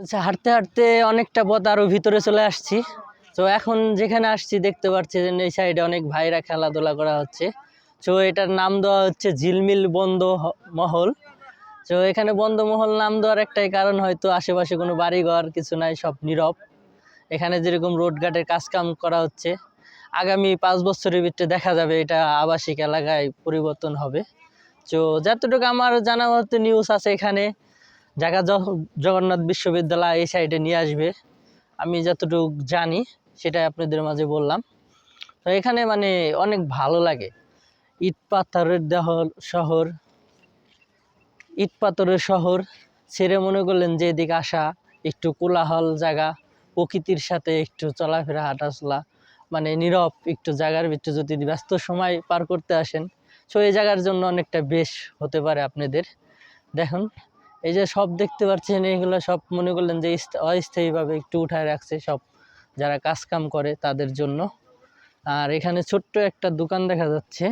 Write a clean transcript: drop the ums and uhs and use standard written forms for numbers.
আচ্ছা, হাঁটতে হাঁটতে অনেকটা পথ আরো ভিতরে চলে আসছি। তো এখন যেখানে আসছি দেখতে পাচ্ছেন এই সাইডে অনেক ভাইরা খেলাধুলা করা হচ্ছে। তো এটার নাম দেওয়া হচ্ছে ঝিলমিল মহল। তো এখানে বন্ধমহল নাম দেওয়ার একটাই কারণ, হয়তো আশেপাশে কোনো বাড়িঘর কিছু নাই, সব নীরব। এখানে যেরকম রোডঘাটের কাজ কাম করা হচ্ছে, আগামী 5 বছরের ভিতরে দেখা যাবে এটা আবাসিক এলাকায় পরিবর্তন হবে। তো যতটুকু আমার জানা মতো নিউজ আছে, এখানে ঢাকা জগন্নাথ বিশ্ববিদ্যালয় এই সাইডে নিয়ে আসবে, আমি যতটুকু জানি সেটাই আপনাদের মাঝে বললাম। তো এখানে মানে অনেক ভালো লাগে, ইট পাথরের শহর, ইট পাথরের শহর ছেড়ে মনে করলেন যে এদিকে আসা একটু কোলাহল জায়গা, প্রকৃতির সাথে একটু চলাফেরা হাঁটাচলা, মানে নীরব একটু জায়গার ভিতরে যদি ব্যস্ত সময় পার করতে আসেন, তো এই জায়গার জন্য অনেকটা বেশ হতে পারে আপনাদের। দেখুন এই যে সব দেখতে পাচ্ছেন, এইগুলো সব মনে করলেন যে অস্থায়ীভাবে একটু উঠায় রাখছে সব যারা কাজ কাম করে তাদের জন্য। আর এখানে ছোট্ট একটা দোকান দেখা যাচ্ছে।